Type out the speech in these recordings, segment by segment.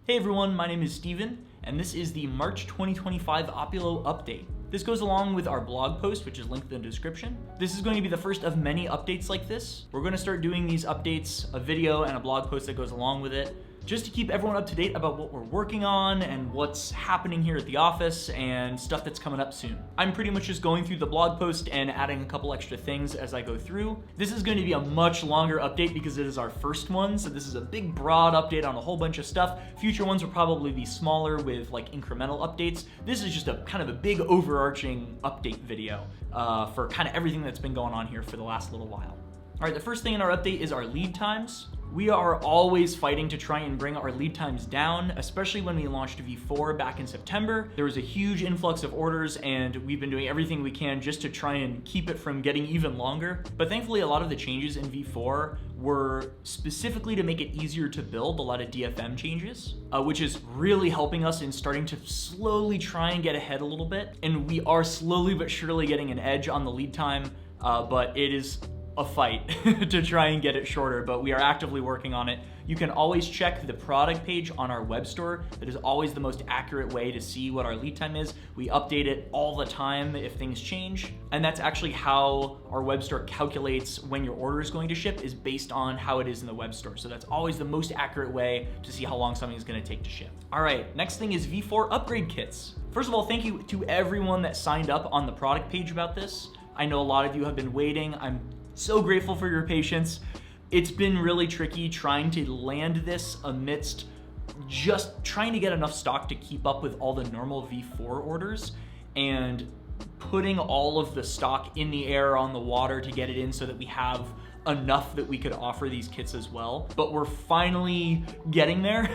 Hey everyone, my name is Steven, and this is the March 2025 Opulo update. This goes along with our blog post, which is linked in the description. This is going to be the first of many updates like this. We're going to start doing these updates, a video and a blog post that goes along with it, just to keep everyone up to date about what we're working on and what's happening here at the office and stuff that's coming up soon. I'm pretty much just going through the blog post and adding a couple extra things as I go through. This is going to be a much longer update because it is our first one, so this is a big broad update on a whole bunch of stuff. Future ones will probably be smaller with like incremental updates. This is just a kind of a big overarching update video for kind of everything that's been going on here for the last little while. All right, the first thing in our update is our lead times. We are always fighting to try and bring our lead times down, especially when we launched V4 back in September. There was a huge influx of orders and we've been doing everything we can just to try and keep it from getting even longer. But thankfully, a lot of the changes in V4 were specifically to make it easier to build, a lot of DFM changes, which is really helping us in starting to slowly try and get ahead a little bit. And we are slowly but surely getting an edge on the lead time, but it is a fight to try and get it shorter, but we are actively working on it. You can always check the product page on our web store. That is always the most accurate way to see what our lead time is. We update it all the time if things change, and that's actually how our web store calculates when your order is going to ship, is based on how it is in the web store. So that's always the most accurate way to see how long something is going to take to ship. All right, next thing is V4 upgrade kits. First of all, thank you to everyone that signed up on the product page about this. I know a lot of you have been waiting. I'm so grateful for your patience. It's been really tricky trying to land this amidst just trying to get enough stock to keep up with all the normal V4 orders and putting all of the stock in the air on the water to get it in so that we have enough that we could offer these kits as well. But we're finally getting there.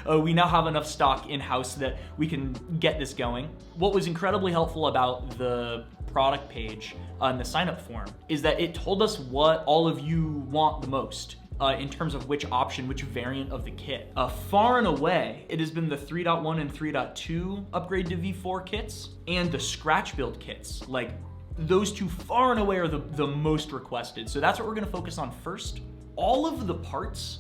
We now have enough stock in-house that we can get this going. What was incredibly helpful about the product page and the sign-up form is that it told us what all of you want the most in terms of which option, which variant of the kit. Far and away, it has been the 3.1 and 3.2 upgrade to V4 kits and the scratch build kits. Like, those two far and away are the most requested. So that's what we're gonna focus on first. All of the parts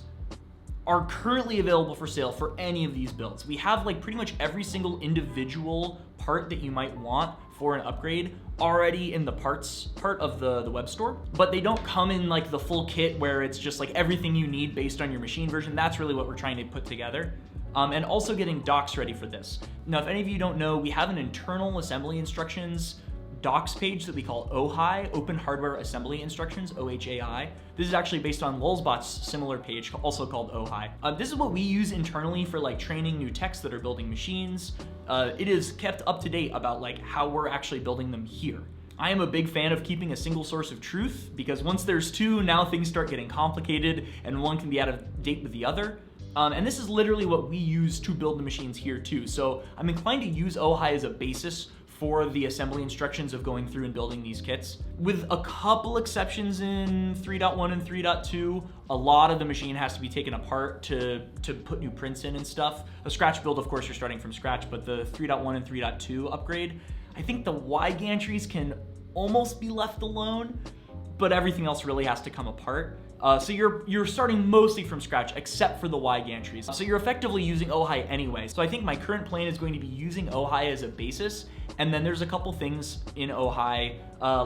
are currently available for sale for any of these builds. We have like pretty much every single individual part that you might want for an upgrade already in the parts part of the web store, but they don't come in like the full kit where it's just like everything you need based on your machine version. That's really what we're trying to put together. And also getting docs ready for this. Now, if any of you don't know, we have an internal assembly instructions docs page that we call OHAI, Open Hardware Assembly Instructions, OHAI. This is actually based on Lulzbot's similar page, also called OHAI. This is what we use internally for like training new techs that are building machines. It is kept up to date about like how we're actually building them here. I am a big fan of keeping a single source of truth because once there's two, now things start getting complicated and one can be out of date with the other. And this is literally what we use to build the machines here too. So I'm inclined to use OHAI as a basis for the assembly instructions of going through and building these kits. With a couple exceptions in 3.1 and 3.2, a lot of the machine has to be taken apart to put new prints in and stuff. A scratch build, of course, you're starting from scratch, but the 3.1 and 3.2 upgrade, I think the Y gantries can almost be left alone, but everything else really has to come apart. So you're starting mostly from scratch, except for the Y gantries. So you're effectively using OHAI anyway. So I think my current plan is going to be using OHAI as a basis, and then there's a couple things in OHAI,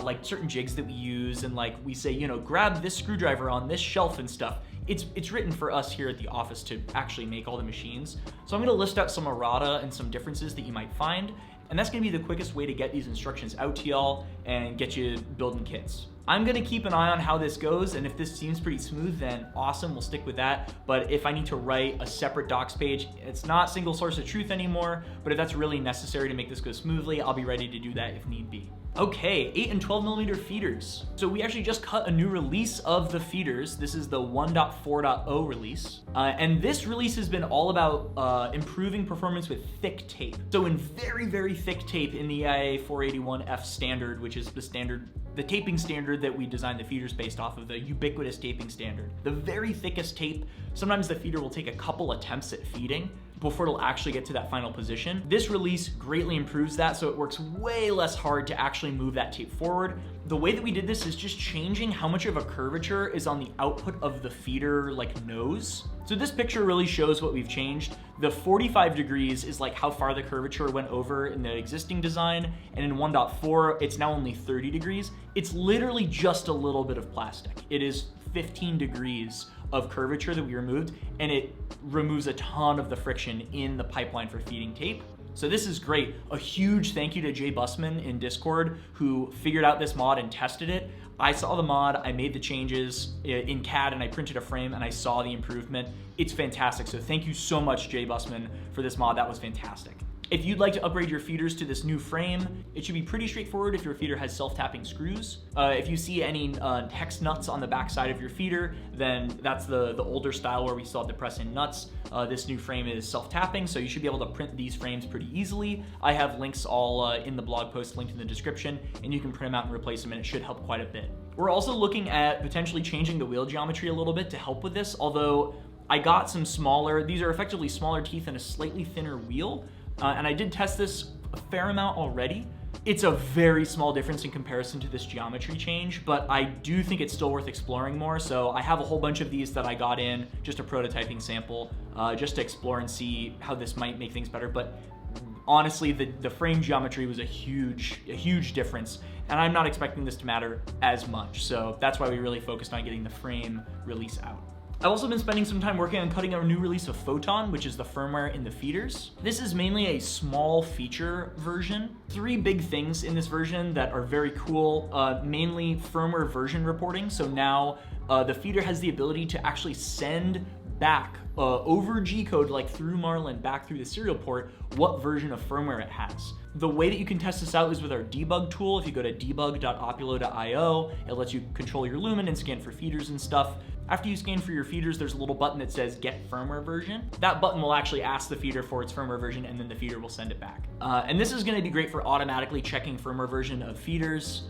like certain jigs that we use, and like we say, you know, grab this screwdriver on this shelf and stuff. It's written for us here at the office to actually make all the machines. So I'm gonna list out some errata and some differences that you might find, and that's gonna be the quickest way to get these instructions out to y'all and get you building kits. I'm gonna keep an eye on how this goes, and if this seems pretty smooth, then awesome, we'll stick with that. But if I need to write a separate docs page, it's not single source of truth anymore, but if that's really necessary to make this go smoothly, I'll be ready to do that if need be. Okay, 8 and 12 millimeter feeders. So we actually just cut a new release of the feeders. This is the 1.4.0 release. And this release has been all about improving performance with thick tape. So in very, very thick tape in the EIA 481F standard, which is the taping standard that we designed the feeders based off of, the ubiquitous taping standard. The very thickest tape, sometimes the feeder will take a couple attempts at feeding before it'll actually get to that final position. This release greatly improves that, so it works way less hard to actually move that tape forward. The way that we did this is just changing how much of a curvature is on the output of the feeder like nose. So this picture really shows what we've changed. The 45 degrees is like how far the curvature went over in the existing design, and in 1.4, it's now only 30 degrees. It's literally just a little bit of plastic. It is 15 degrees of curvature that we removed, and it removes a ton of the friction in the pipeline for feeding tape. So this is great. A huge thank you to Jay Bussman in Discord who figured out this mod and tested it. I saw the mod, I made the changes in CAD, and I printed a frame, and I saw the improvement. It's fantastic. So thank you so much, Jay Bussman, for this mod. That was fantastic. If you'd like to upgrade your feeders to this new frame, it should be pretty straightforward if your feeder has self-tapping screws. If you see any hex nuts on the back side of your feeder, then that's the older style where we still have to press in nuts. This new frame is self-tapping, so you should be able to print these frames pretty easily. I have links all in the blog post linked in the description, and you can print them out and replace them, and it should help quite a bit. We're also looking at potentially changing the wheel geometry a little bit to help with this, although I got some smaller, these are effectively smaller teeth and a slightly thinner wheel. And I did test this a fair amount already. It's a very small difference in comparison to this geometry change, but I do think it's still worth exploring more. So I have a whole bunch of these that I got in, just a prototyping sample, just to explore and see how this might make things better. But honestly, the frame geometry was a huge difference, and I'm not expecting this to matter as much. So that's why we really focused on getting the frame release out. I've also been spending some time working on cutting a new release of Photon, which is the firmware in the feeders. This is mainly a small feature version. 3 big things in this version that are very cool, mainly firmware version reporting. So now the feeder has the ability to actually send back over G-code, like through Marlin, back through the serial port, what version of firmware it has. The way that you can test this out is with our debug tool. If you go to debug.opulo.io, it lets you control your lumen and scan for feeders and stuff. After you scan for your feeders, there's a little button that says get firmware version. That button will actually ask the feeder for its firmware version, and then the feeder will send it back. And this is gonna be great for automatically checking firmware version of feeders,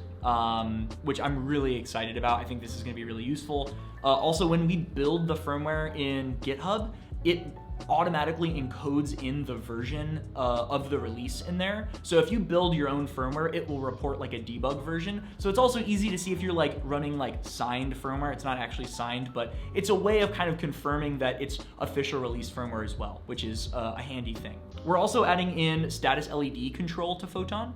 which I'm really excited about. I think this is gonna be really useful. Also, when we build the firmware in GitHub, it automatically encodes in the version of the release in there. So if you build your own firmware, it will report like a debug version. So it's also easy to see if you're like running like signed firmware. It's not actually signed, but it's a way of kind of confirming that it's official release firmware as well, which is a handy thing. We're also adding in status LED control to Photon.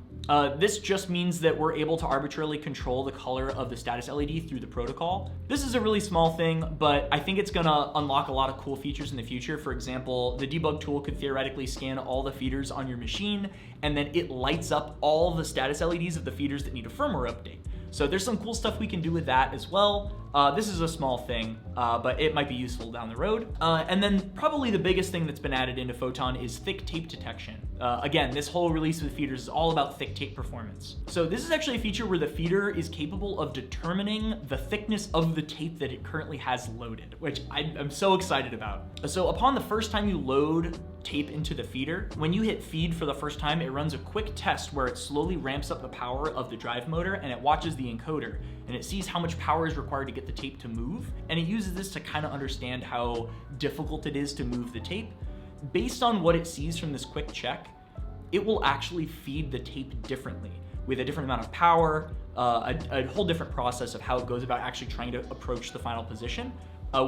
This just means that we're able to arbitrarily control the color of the status LED through the protocol. This is a really small thing, but I think it's gonna unlock a lot of cool features in the future. For example, the debug tool could theoretically scan all the feeders on your machine, and then it lights up all the status LEDs of the feeders that need a firmware update. So there's some cool stuff we can do with that as well. This is a small thing, but it might be useful down the road. And then probably the biggest thing that's been added into Photon is thick tape detection. Again, this whole release with feeders is all about thick tape performance. So this is actually a feature where the feeder is capable of determining the thickness of the tape that it currently has loaded, which I'm so excited about. So upon the first time you load tape into the feeder, when you hit feed for the first time, it runs a quick test where it slowly ramps up the power of the drive motor, and it watches the encoder, and it sees how much power is required to get the tape to move, and it uses this to kind of understand how difficult it is to move the tape. Based on what it sees from this quick check, it will actually feed the tape differently with a different amount of power, a whole different process of how it goes about actually trying to approach the final position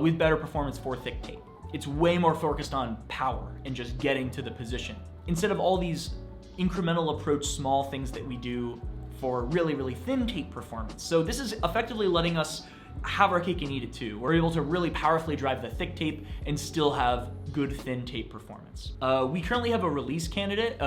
with better performance for thick tape. It's way more focused on power and just getting to the position, instead of all these incremental approach small things that we do for really, really thin tape performance. So this is effectively letting us have our cake and eat it too. We're able to really powerfully drive the thick tape and still have good thin tape performance. We currently have a release candidate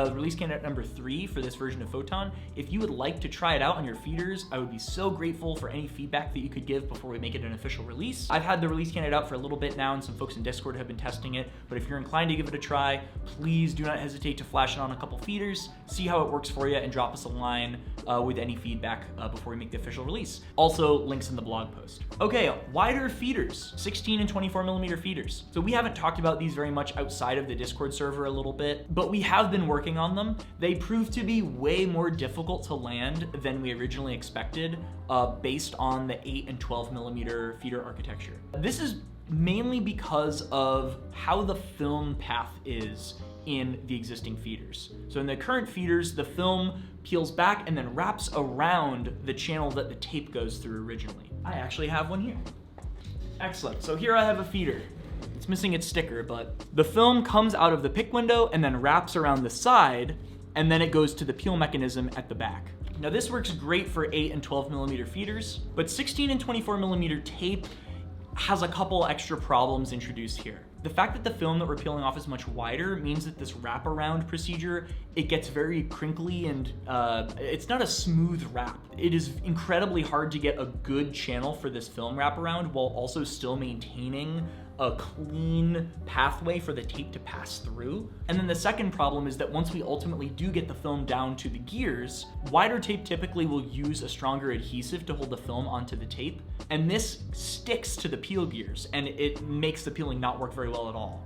number 3 for this version of Photon. If you would like to try it out on your feeders, I would be so grateful for any feedback that you could give before we make it an official release. I've had the release candidate out for a little bit now, and some folks in Discord have been testing it, but if you're inclined to give it a try, please do not hesitate to flash it on a couple feeders, see how it works for you, and drop us a line with any feedback before we make the official release. Also, links in the blog post. Okay, wider feeders, 16 and 24 millimeter feeders. So we haven't talked about these very much outside of the Discord server a little bit, but we have been working on them. They proved to be way more difficult to land than we originally expected based on the 8 and 12 millimeter feeder architecture. This is mainly because of how the film path is in the existing feeders. So in the current feeders, the film peels back and then wraps around the channel that the tape goes through originally. I actually have one here. Excellent. So here I have a feeder. It's missing its sticker, but the film comes out of the pick window and then wraps around the side, and then it goes to the peel mechanism at the back. Now this works great for 8 and 12 millimeter feeders, but 16 and 24 millimeter tape has a couple extra problems introduced here. The fact that the film that we're peeling off is much wider means that this wraparound procedure, it gets very crinkly and it's not a smooth wrap. It is incredibly hard to get a good channel for this film wraparound while also still maintaining a clean pathway for the tape to pass through. And then the second problem is that once we ultimately do get the film down to the gears, wider tape typically will use a stronger adhesive to hold the film onto the tape, and this sticks to the peel gears and it makes the peeling not work very well at all.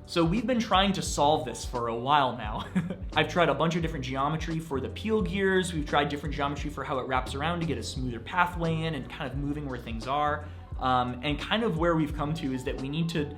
So we've been trying to solve this for a while now. I've tried a bunch of different geometry for the peel gears. We've tried different geometry for how it wraps around to get a smoother pathway in and kind of moving where things are. And kind of where we've come to is that we need to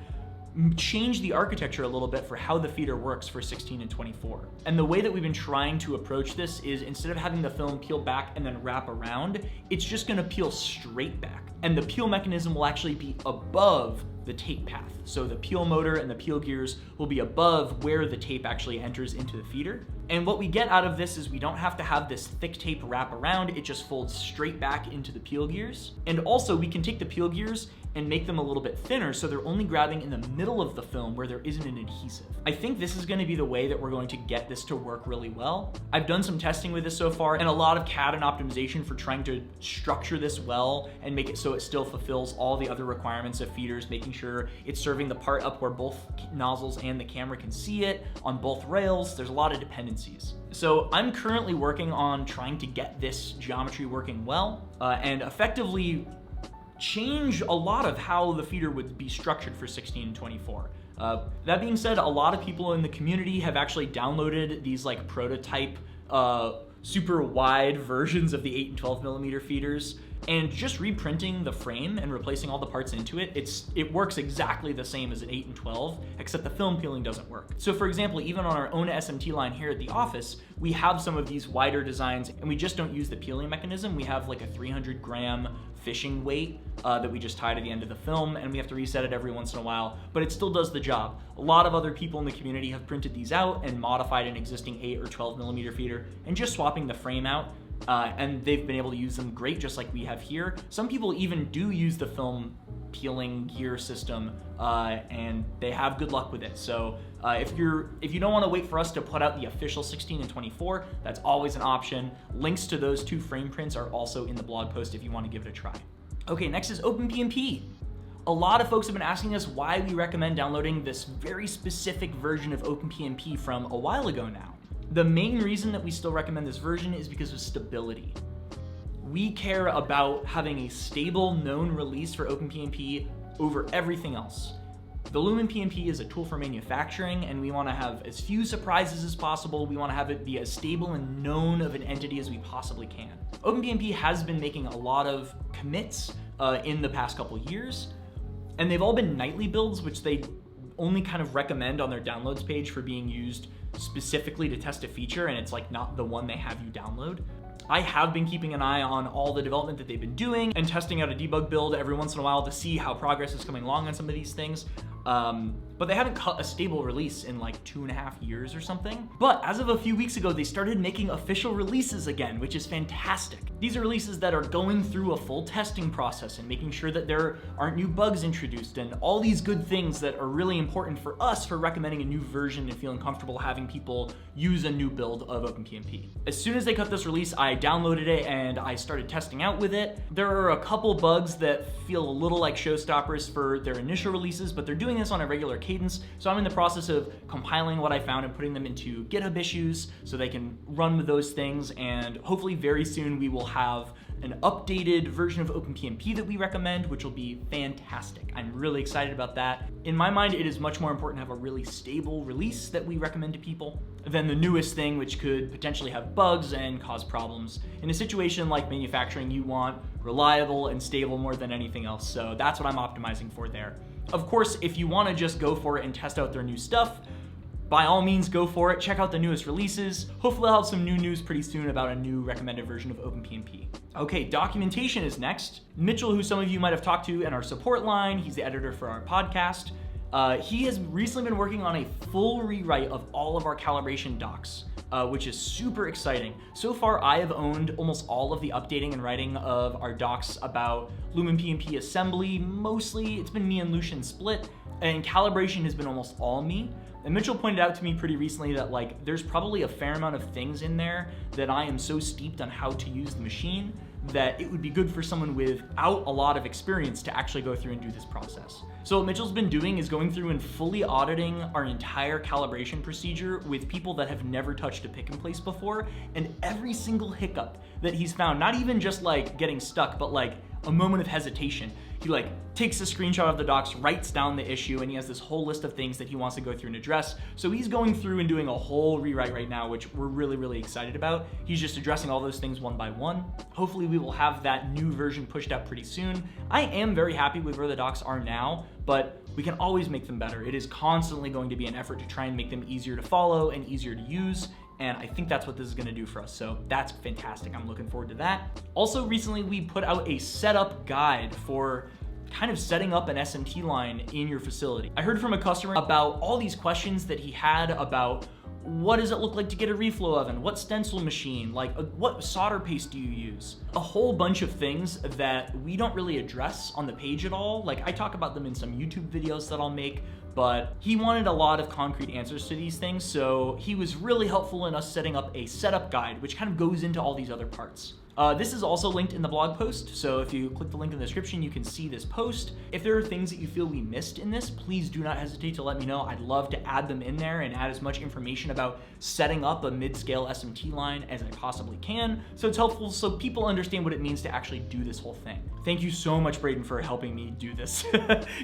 change the architecture a little bit for how the feeder works for 16 and 24. And the way that we've been trying to approach this is instead of having the film peel back and then wrap around, it's just gonna peel straight back. And the peel mechanism will actually be above the tape path. So the peel motor and the peel gears will be above where the tape actually enters into the feeder. And what we get out of this is we don't have to have this thick tape wrap around, it just folds straight back into the peel gears. And also we can take the peel gears and make them a little bit thinner so they're only grabbing in the middle of the film where there isn't an adhesive. I think this is gonna be the way that we're going to get this to work really well. I've done some testing with this so far and a lot of CAD and optimization for trying to structure this well and make it so it still fulfills all the other requirements of feeders, making sure it's serving the part up where both nozzles and the camera can see it on both rails. There's a lot of dependencies. So I'm currently working on trying to get this geometry working well and effectively change a lot of how the feeder would be structured for 16 and 24. That being said, a lot of people in the community have actually downloaded these like prototype super wide versions of the 8 and 12 millimeter feeders, and just reprinting the frame and replacing all the parts into it, it works exactly the same as an 8 and 12, except the film peeling doesn't work. So for example, even on our own SMT line here at the office, we have some of these wider designs and we just don't use the peeling mechanism. We have like a 300 gram fishing weight that we just tie to the end of the film, and we have to reset it every once in a while, but it still does the job. A lot of other people in the community have printed these out and modified an existing 8 or 12 millimeter feeder and just swapping the frame out. And they've been able to use them great, just like we have here. Some people even do use the film peeling gear system, and they have good luck with it. So if you don't want to wait for us to put out the official 16 and 24, that's always an option. Links to those two frame prints are also in the blog post if you want to give it a try. Okay, next is OpenPMP. A lot of folks have been asking us why we recommend downloading this very specific version of OpenPMP from a while ago now. The main reason that we still recommend this version is because of stability. We care about having a stable, known release for OpenPMP over everything else. The Lumen PMP is a tool for manufacturing, and we want to have as few surprises as possible. We want to have it be as stable and known of an entity as we possibly can. OpenPMP has been making a lot of commits in the past couple years, and they've all been nightly builds, which they only kind of recommend on their downloads page for being used specifically to test a feature, and it's like not the one they have you download. I have been keeping an eye on all the development that they've been doing and testing out a debug build every once in a while to see how progress is coming along on some of these things. But they haven't cut a stable release in like 2.5 years or something. But as of a few weeks ago, they started making official releases again, which is fantastic. These are releases that are going through a full testing process and making sure that there aren't new bugs introduced and all these good things that are really important for us for recommending a new version and feeling comfortable having people use a new build of OpenPMP. As soon as they cut this release, I downloaded it and I started testing out with it. There are a couple bugs that feel a little like showstoppers for their initial releases, but they're doing this on a regular cadence. So I'm in the process of compiling what I found and putting them into GitHub issues so they can run with those things, and hopefully very soon we will have an updated version of OpenPMP that we recommend, which will be fantastic. I'm really excited about that. In my mind, it is much more important to have a really stable release that we recommend to people than the newest thing, which could potentially have bugs and cause problems. In a situation like manufacturing, you want reliable and stable more than anything else, so that's what I'm optimizing for there. Of course, if you want to just go for it and test out their new stuff, by all means, go for it. Check out the newest releases. Hopefully I'll have some new news pretty soon about a new recommended version of OpenPMP. Okay, documentation is next. Mitchell, who some of you might have talked to in our support line, he's the editor for our podcast. He has recently been working on a full rewrite of all of our calibration docs, which is super exciting. So far, I have owned almost all of the updating and writing of our docs about OpenPMP assembly. Mostly, it's been me and Lucian split, and calibration has been almost all me. And Mitchell pointed out to me pretty recently that like there's probably a fair amount of things in there that I am so steeped on how to use the machine that it would be good for someone without a lot of experience to actually go through and do this process. So what Mitchell's been doing is going through and fully auditing our entire calibration procedure with people that have never touched a pick and place before, and every single hiccup that he's found, not even just like getting stuck, but like a moment of hesitation. He like takes a screenshot of the docs, writes down the issue, and he has this whole list of things that he wants to go through and address. So he's going through and doing a whole rewrite right now, which we're really, really excited about. He's just addressing all those things one by one. Hopefully we will have that new version pushed out pretty soon. I am very happy with where the docs are now, but we can always make them better. It is constantly going to be an effort to try and make them easier to follow and easier to use. And I think that's what this is gonna do for us. So that's fantastic. I'm looking forward to that. Also, recently we put out a setup guide for kind of setting up an SMT line in your facility. I heard from a customer about all these questions that he had about what does it look like to get a reflow oven? What stencil machine? Like what solder paste do you use? A whole bunch of things that we don't really address on the page at all. Like I talk about them in some YouTube videos that I'll make, but he wanted a lot of concrete answers to these things. So he was really helpful in us setting up a setup guide, which kind of goes into all these other parts. This is also linked in the blog post, so if you click the link in the description, you can see this post. If there are things that you feel we missed in this, please do not hesitate to let me know. I'd love to add them in there and add as much information about setting up a mid-scale SMT line as I possibly can, so it's helpful so people understand what it means to actually do this whole thing. Thank you so much, Braden, for helping me do this.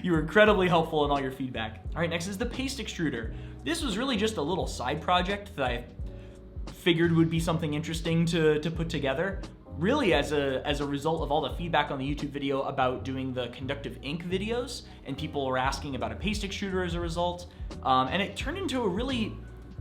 You were incredibly helpful in all your feedback. All right, next is the paste extruder. This was really just a little side project that I figured would be something interesting to put together. Really as a result of all the feedback on the YouTube video about doing the conductive ink videos, and people were asking about a paste extruder as a result. And it turned into a really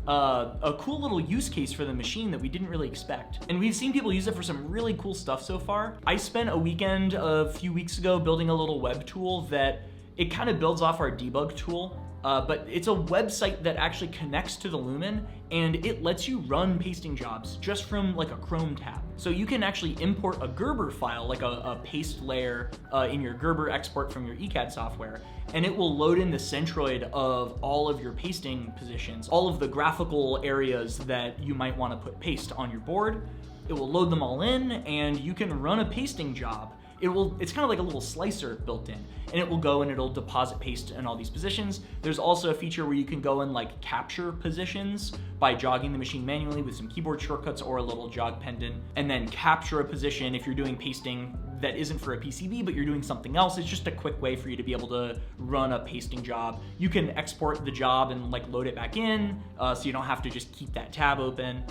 a cool little use case for the machine that we didn't really expect. And we've seen people use it for some really cool stuff so far. I spent a weekend a few weeks ago building a little web tool that it kind of builds off our debug tool. But it's a website that actually connects to the Lumen, and it lets you run pasting jobs just from like a Chrome tab. So you can actually import a Gerber file, like a paste layer in your Gerber export from your ECAD software, and it will load in the centroid of all of your pasting positions, all of the graphical areas that you might want to put paste on your board. It will load them all in, and you can run a pasting job. It's kind of like a little slicer built in, and it will go and it'll deposit paste in all these positions. There's also a feature where you can go and like capture positions by jogging the machine manually with some keyboard shortcuts or a little jog pendant, and then capture a position if you're doing pasting that isn't for a PCB, but you're doing something else. It's just a quick way for you to be able to run a pasting job. You can export the job and like load it back in, so you don't have to just keep that tab open.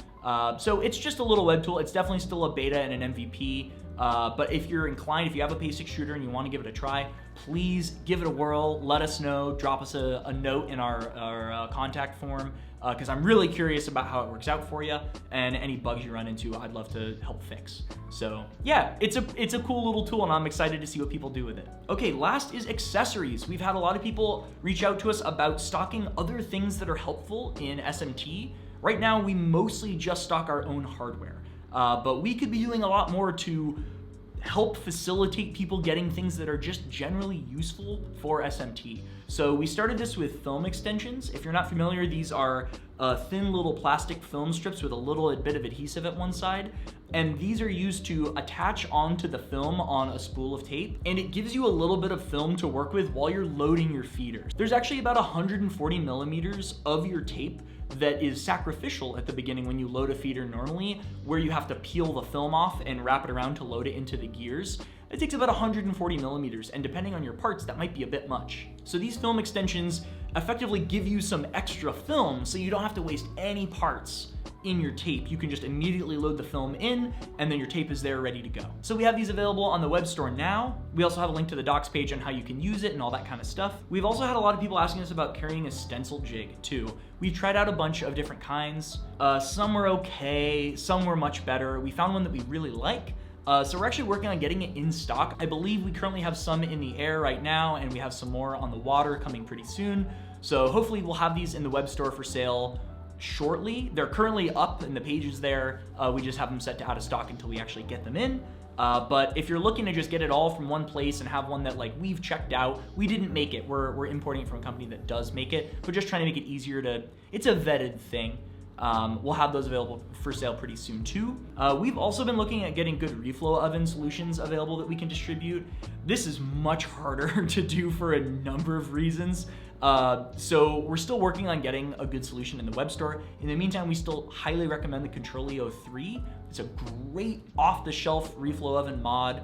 So it's just a little web tool. It's definitely still a beta and an MVP. But if you're inclined, if you have a paste extruder and you want to give it a try, please give it a whirl. Let us know. Drop us a note in our contact form, because I'm really curious about how it works out for you, and any bugs you run into, I'd love to help fix. So yeah, it's a cool little tool, and I'm excited to see what people do with it. Okay, last is accessories. We've had a lot of people reach out to us about stocking other things that are helpful in SMT. Right now, we mostly just stock our own hardware. But we could be doing a lot more to help facilitate people getting things that are just generally useful for SMT. So we started this with film extensions. If you're not familiar, these are thin little plastic film strips with a little bit of adhesive at one side. And these are used to attach onto the film on a spool of tape. And it gives you a little bit of film to work with while you're loading your feeders. There's actually about 140 millimeters of your tape that is sacrificial at the beginning when you load a feeder normally, where you have to peel the film off and wrap it around to load it into the gears. It takes about 140 millimeters, and depending on your parts, that might be a bit much. So these film extensions effectively give you some extra film, so you don't have to waste any parts in your tape. You can just immediately load the film in, and then your tape is there ready to go. So we have these available on the web store now. We also have a link to the docs page on how you can use it and all that kind of stuff. We've also had a lot of people asking us about carrying a stencil jig too. We've tried out a bunch of different kinds. Some were okay, some were much better. We found one that we really like, So we're actually working on getting it in stock. I believe we currently have some in the air right now, and we have some more on the water coming pretty soon. So hopefully we'll have these in the web store for sale shortly. They're currently up and the page is there. We just have them set to out of stock until we actually get them in. But if you're looking to just get it all from one place and have one that like we've checked out, we didn't make it. We're importing it from a company that does make it. We're just trying to make it easier to, it's a vetted thing. We'll have those available for sale pretty soon too. We've also been looking at getting good reflow oven solutions available that we can distribute. This is much harder to do for a number of reasons. So we're still working on getting a good solution in the web store. In the meantime, we still highly recommend the Controlio 3. It's a great off-the-shelf reflow oven mod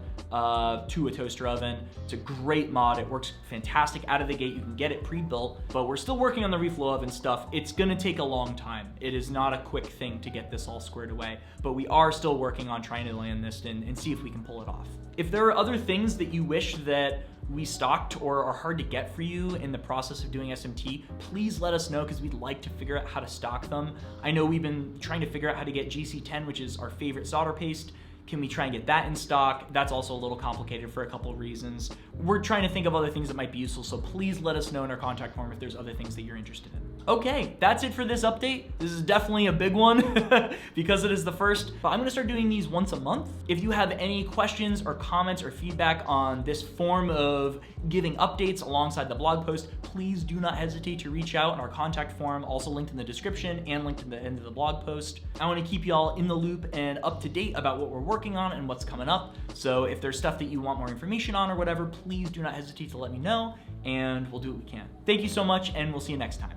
to a toaster oven. It's a great mod. It works fantastic out of the gate. You can get it pre-built, but we're still working on the reflow oven stuff. It's gonna take a long time. It is not a quick thing to get this all squared away, but we are still working on trying to land this and see if we can pull it off. If there are other things that you wish that we stocked or are hard to get for you in the process of doing SMT, please let us know because we'd like to figure out how to stock them. I know we've been trying to figure out how to get GC10, which is our favorite solder paste. Can we try and get that in stock? That's also a little complicated for a couple of reasons. We're trying to think of other things that might be useful, so please let us know in our contact form if there's other things that you're interested in. Okay, that's it for this update. This is definitely a big one because it is the first, but I'm gonna start doing these once a month. If you have any questions or comments or feedback on this form of giving updates alongside the blog post, please do not hesitate to reach out in our contact form, also linked in the description and linked in the end of the blog post. I wanna keep y'all in the loop and up to date about what we're working on and what's coming up. So if there's stuff that you want more information on or whatever, please do not hesitate to let me know and we'll do what we can. Thank you so much and we'll see you next time.